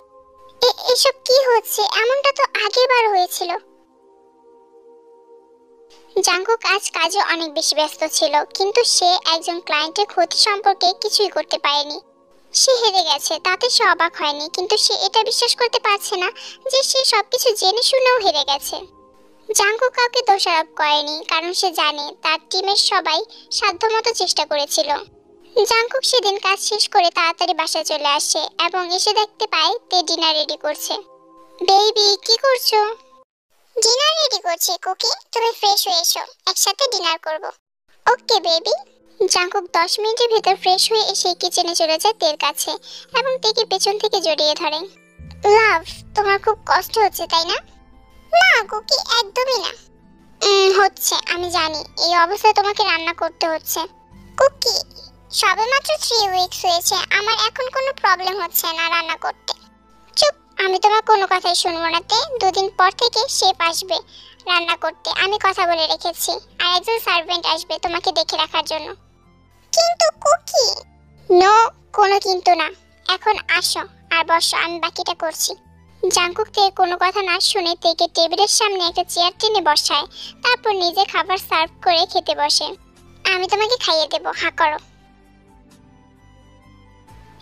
এসব কি হচ্ছে? এমনটা তো আগেরবার হয়েছিল। জাঙ্কুক আজ কাজে অনেক বেশি ব্যস্ত ছিল, কিন্তু সে একজন ক্লায়েন্টের ক্ষতি সম্পর্কে কিছুই করতে পারেনি। সে হেরে গেছে, তাতে সে অবাক হয়নি, কিন্তু সে এটা বিশ্বাস করতে পারছে না যে সে সবকিছু জেনে শুনেও হেরে গেছে। জাঙ্কুক কাউকে দোষারোপ করেনি, কারণ সে জানে তার টিমের সবাই সাধ্যমতো চেষ্টা করেছিল। জাংকুক সেদিন কাজ শেষ করে তাড়াতাড়ি বাসায় চলে আসে এবং এসে দেখতে পায় তে ডিনার রেডি করছে। বেবি কি করছো? ডিনার রেডি করছি কুকি, তুমি ফ্রেশ হয়ে এসো, একসাথে ডিনার করব। Okay baby. জাংকুক 10 মিনিটের ভেতর ফ্রেশ হয়ে এসে কিচেনে চলে যায় তের কাছে এবং তেকে পেছন থেকে জড়িয়ে ধরে। লাভ, তোমার খুব কষ্ট হচ্ছে তাই না? না কুকি, একদমই না। হচ্ছে, আমি জানি এই অবস্থায় তোমাকে রান্না করতে হচ্ছে। কুকি, সবেমাত্র 3 উইকস হয়েছে, আমার এখন কোনো প্রবলেম হচ্ছে না রান্না করতে। চুপ, আমি তোমার কোনো কথাই শুনবো না তে। 2 দিন পর থেকে শেফ আসবে রান্না করতে, আমি কথা বলে রেখেছি। আর একজন সার্ভেন্ট আসবে তোমাকে দেখে রাখার জন্য। কিন্তু কুকি। নো, কোনো কিন্তু না। এখন আসো আর বসো, আমি বাকিটা করছি। জাংকুক তে কোনো কথা না শুনে তেকে টেবিলের সামনে একটা চেয়ার টেনে বসায়, তারপর নিজে খাবার সার্ভ করে খেতে বসে। আমি তোমাকে খাইয়ে দেবো, হাঁ করো।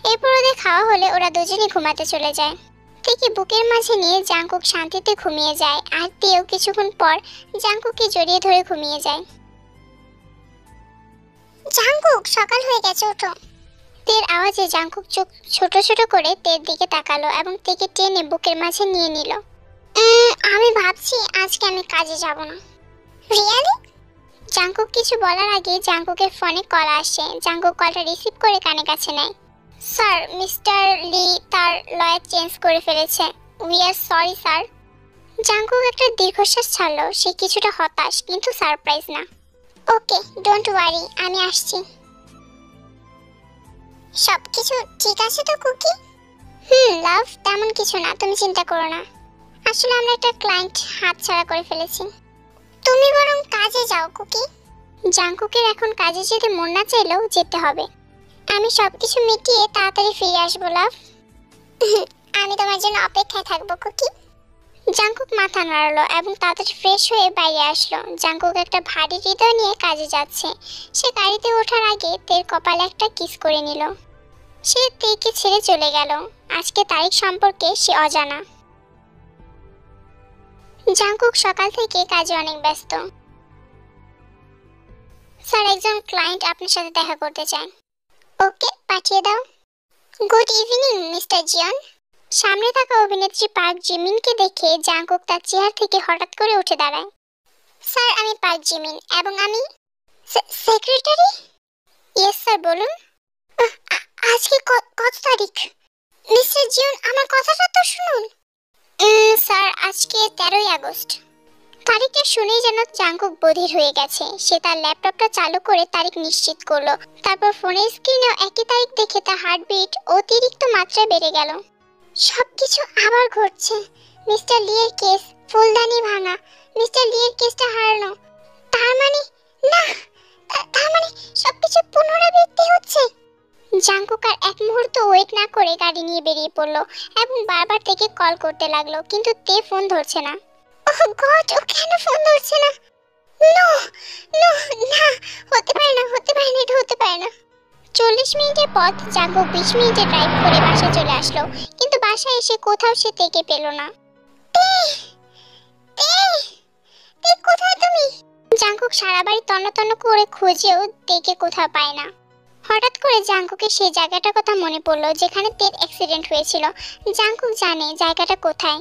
এরপর ওদের খাওয়া হলে ওরা দুজনে ঘুমাতে চলে যায়। তেকে বুকের মাঝে নিয়ে জাংকুক শান্তিতে ঘুমিয়ে যায় আর তেও কিছুক্ষণ পর জাংকুককে জড়িয়ে ধরে ঘুমিয়ে যায়। জাংকুক, সকাল হয়ে গেছে, ওঠো। তের আওয়াজে জাংকুক চোখ ছোট ছোট করে তের দিকে তাকালো এবং তেকে টেনে বুকের মাঝে নিয়ে নিল। আমি ভাবছি আজকে আমি কাজে যাব না। রিয়েলি? জাংকুক কিছু বলার আগে জাংকুকের ফোনে কল আসে। জাংকুক কলটা রিসিভ করে কানে কাছে নেয়। স্যার, মিস্টার লি তার লয়ার চেঞ্জ করে ফেলেছে। We are sorry sir. Jungkook একটা দীর্ঘশ্বাস ছাড়লো। সে কিছুটা হতাশ কিন্তু সারপ্রাইজ না। ওকে, ডোন্ট ওয়ারি, আমি আসছি। সবকিছু ঠিক আছে তো কুকি? লাভ, তেমন কিছু না, তুমি চিন্তা করো না। আসলে আমরা একটা ক্লায়েন্ট হাতছাড়া করে ফেলেছি। তুমি বরং কাজে যাও কুকি। জাংকুকের এখন কাজে যেতে মন না চাইলেও যেতে হবে। আমি সবকিছু মিটিয়ে তাড়াতাড়ি ফিরে আসবো লাভ। আমি তোমার জন্য অপেক্ষায় থাকবো কুকি। জাংকুক মাথা নাড়ালো এবং তাড়াতাড়ি ফ্রেশ হয়ে বাইরে আসলো। জাংকুক একটা ভারী হৃদয় নিয়ে কাজে যাচ্ছে। সে গাড়িতে ওঠার আগে তের কপালে একটা কিস করে নিল। সে তেকে ছেড়ে চলে গেল। আজকে তারিখ সম্পর্কে সে অজানা। জাংকুক সকাল থেকে কাজে অনেক ব্যস্ত। স্যার, একজন ক্লায়েন্ট আপনার সাথে দেখা করতে চায়। ওকে, পাঠিয়ে দাও। Good evening mister Zion. সামনে থাকা অভিনেত্রী পার্ক জিমিনকে দেখে জাংকুক তার চেয়ার থেকে হঠাৎ করে উঠে দাঁড়ায়। স্যার, আমি পার্ক জিমিন এবং আমি সেক্রেটারি। ইয়েস স্যার, বলুন। আজকে কত তারিখ? মিস্টার জিয়ন, আমার কথাটা তো শুনুন। স্যার, আজকে 13ই আগস্ট। তারিখটা শুনেই যেন জাংকুক বধির হয়ে গেছে। সে তার ল্যাপটপটা চালু করে তারিখ নিশ্চিত করলো। তারপর ফোনের স্ক্রিনেও একই তারিখ দেখে তার হার্টবিট অতিরিক্ত মাত্রায় বেড়ে গেল। সবকিছু আবার ঘটছে। মিস্টার লিয়ের কেস, ফুলদানি ভাঙা, মিস্টার লিয়ের কেসটা হারানো। তার মানে না, তার মানে সবকিছু পুনরাবৃত্তি হচ্ছে। জাংকুক আর এক মুহূর্ত ওয়েট না করে গাড়ি নিয়ে বেরিয়ে পড়লো এবং বারবার থেকে কল করতে লাগলো, কিন্তু তে ফোন ধরছে না। ওহ গড, ও কেন ফোন ধরছে না? নো নো, না, হতে পারে না, হতে পারে না, এটা হতে পারে না। 40 মিনিটের পথ জাংকুক 20 মিনিটে ড্রাইভ করে বাসায় চলে আসলো, কিন্তু বাসায় এসে কোথাও সে তেকে পেল না। তে তে তে, কোথায় তুমি? জাংকুক সারা বাড়ি তন্ন করে খুঁজেও তেকে কোথাও পায় না। হঠাৎ করে জাংকুকের সেই জায়গাটার কথা মনে পড়লো যেখানে তের অ্যাক্সিডেন্ট হয়েছিল। জাংকুক জানে জায়গাটা কোথায়,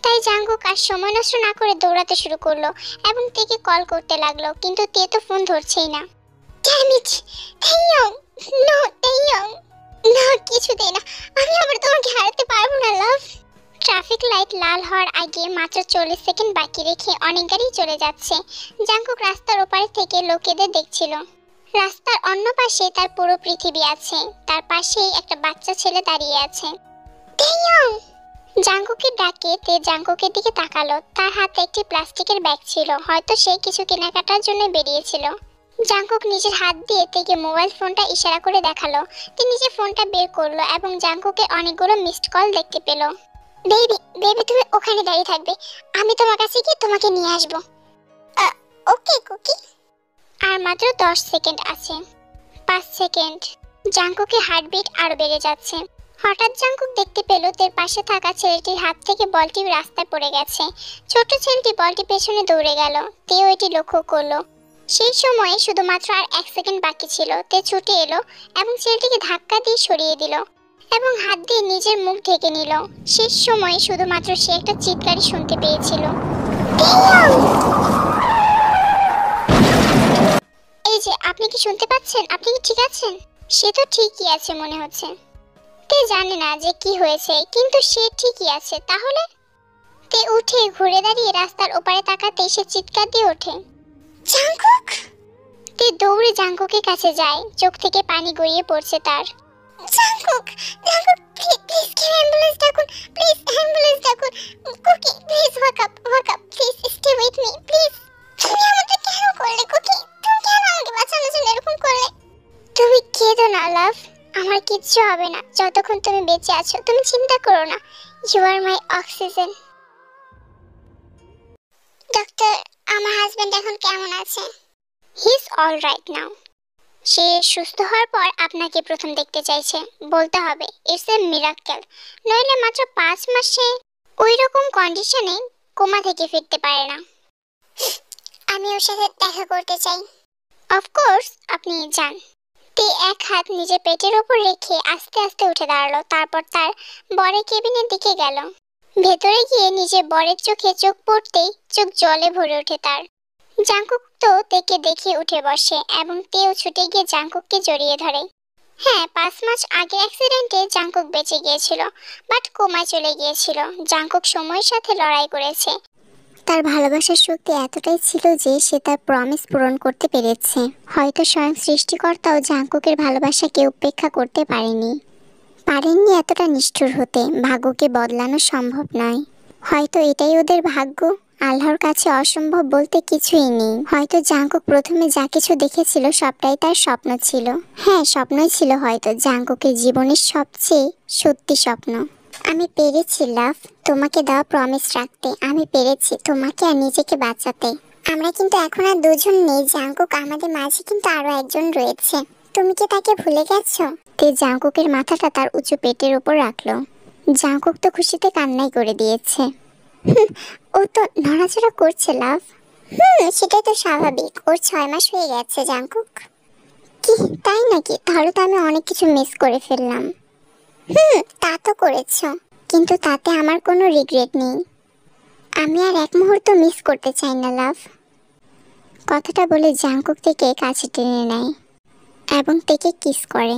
তাই জাংকুক আর সময় নষ্ট না করে দৌড়াতে শুরু করলো এবং তেকে কল করতে লাগলো, কিন্তু তে তো ফোন ধরছেই না। ড্যাম ইট, তেইয়ং, নো তেইয়ং, না, কিছুতেই না, আমি আবার তোমাকে হারাতে পারবো না লাভ। ট্রাফিক লাইট লাল হওয়ার আগে মাত্র 40 সেকেন্ড বাকি রেখে অনেক গাড়ি চলে যাচ্ছে। জাংকুক রাস্তার ওপারে থেকে লোকেদের দেখছিল। রাস্তার অন্য পাশে তার পুরো পৃথিবী আছে, তার পাশেই একটা বাচ্চা ছেলে দাঁড়িয়ে আছে। তেইয়ং! জাংকুকের ডাকে তে জাংকুকের দিকে তাকালো। তার হাতে একটি প্লাস্টিকের ব্যাগ ছিল, হয়তো সে কিছু কেনাকাটার জন্য বেরিয়েছিল। জাংকুক নিজের হাত দিয়ে তেকে মোবাইল ফোনটা ইশারা করে দেখালো। তে নিজের ফোনটা বের করলো এবং জাংকুকের অনেকগুলো মিসড কল দেখতে পেল। বেবি, বেবি, তুমি ওখানে দাঁড়িয়ে থাকবে, আমি তোমার কাছে গিয়ে তোমাকে নিয়ে আসবো। ওকে কুকি। আর মাত্র 10 সেকেন্ড আছে। 5 সেকেন্ড। জাংকুকের হার্টবিট আরো বেড়ে যাচ্ছে। হঠাৎ জাংকুক দেখতে পেল তার পাশে থাকা ছেলেটির হাত থেকে বলটি রাস্তায় পড়ে গেছে। ছোট ছেলেটি বলটি পেছনে দৌড়ে গেল। তেও এটি লক্ষ্য করলো। সেই সময়ে শুধুমাত্র আর 1 সেকেন্ড বাকি ছিল। তে ছুটে এলো এবং ছেলেটিকে ধাক্কা দিয়ে সরিয়ে দিল এবং হাত দিয়ে নিজের মুখ ঢেকে নিল। শেষ সময়ে শুধুমাত্র সে একটা চিৎকারই শুনতে পেয়েছিল। এই যে, আপনি কি শুনতে পাচ্ছেন? আপনি কি ঠিক আছেন? সে তো ঠিকই আছে মনে হচ্ছে। তে জানে না যে কি হয়েছে, কিন্তু সে ঠিকই আছে। তাহলে তে উঠে ঘুরে দাঁড়িয়ে রাস্তার ওপারে তাকাতে সে চিৎকার দিয়ে ওঠে, জাঙ্কুক! তে দৌড়ে জাঙ্কুকের কাছে যায়। চোখ থেকে পানি গড়িয়ে পড়ছে তার। জাঙ্কুক, জাঙ্কুক, প্লিজ কেন অ্যাম্বুলেন্স ডাকুন, প্লিজ অ্যাম্বুলেন্স ডাকুন। Cookie, please wake up, please stay with me, please. তুমি আমাকে কেন করলে কুকি? তুমি কেন আমাকে বাঁচানোর জন্য এরকম করলে? তুমি কেঁদো না লাভ, আমার কিচ্ছু হবে না যতক্ষণ তুমি বেঁচে আছো। তুমি চিন্তা করো না, you are my oxygen. Doctor, আমার হাজবেন্ড এখন কেমন আছে? He is all right now. সে সুস্থ হওয়ার পর আপনাকে প্রথম দেখতে চাইছে। বলতে হবে ইটস এ মিরাকেল, নইলে মাত্র 5 মাসে ওই রকম কন্ডিশনে কোমা থেকে ফিরতে পারে না। আমি ওর সাথে দেখা করতে চাই। অফকোর্স, আপনি যান। তে এক হাত নিজের পেটের ওপর রেখে আস্তে আস্তে উঠে দাঁড়ালো। তারপর তার বরের কেবিনের দিকে গেল। ভেতরে গিয়ে নিজের বরের চোখে চোখ পড়তেই চোখ জলে ভরে ওঠে তার। জাঙ্কুক তো তেকে দেখে উঠে বসে এবং তেও ছুটে গিয়ে জাঙ্কুককে জড়িয়ে ধরে। হ্যাঁ, 5 মাস আগে অ্যাক্সিডেন্টে জাঙ্কুক বেঁচে গিয়েছিল, বাট কোমায় চলে গিয়েছিল। জাঙ্কুক সময়ের সাথে লড়াই করেছে। তার ভালোবাসার শক্তি এতটাই ছিল যে সে তার প্রমিস পূরণ করতে পেরেছে। হয়তো স্বয়ং সৃষ্টিকর্তাও জাঙ্কুকের ভালোবাসাকে উপেক্ষা করতে পারেননি এতটা নিষ্ঠুর হতে। ভাগ্যকে বদলানো সম্ভব নয়। হয়তো এটাই ওদের ভাগ্য। আল্লাহর কাছে অসম্ভব বলতে কিছুই নেই। হয়তো জাঙ্কুক প্রথমে যা কিছু দেখেছিল সবটাই তার স্বপ্ন ছিল। হ্যাঁ, স্বপ্নই ছিল হয়তো জাঙ্কুকের জীবনের সবচেয়ে সত্যি স্বপ্ন। আমি পেরেছি লাভ, তোমাকে দেওয়া প্রমিস রাখতে। আমি পেরেছি তোমাকে আর নিজেকে বাঁচাতে। আমরা কিন্তু এখন আর দুজন নেই জাঙ্কুক, আমাদের মাঝে কিন্তু আরো একজন রয়েছে। তুমি কি তাকে ভুলে গেছো? তে জাঙ্কুকের মাথাটা তার উঁচু পেটের উপর রাখলো। জাঙ্কুক তো খুশিতে কান্নাই করে দিয়েছে। ও তো নড়াচড়া করছে লাভ। সেটাই তো স্বাভাবিক, ওর 6 মাস হয়ে গেছে জাঙ্কুক। কি তাই নাকি? তাহলে তো আমি অনেক কিছু মিস করে ফেললাম। তা তো করেছো, কিন্তু তাতে আমার কোনো রিগ্রেট নেই। আমি আর এক মুহূর্ত মিস করতে চাই না লাভ। কথাটা বলে জাঙ্কুক থেকে কাছে টেনে নেয় এবং তেকে কিস করে।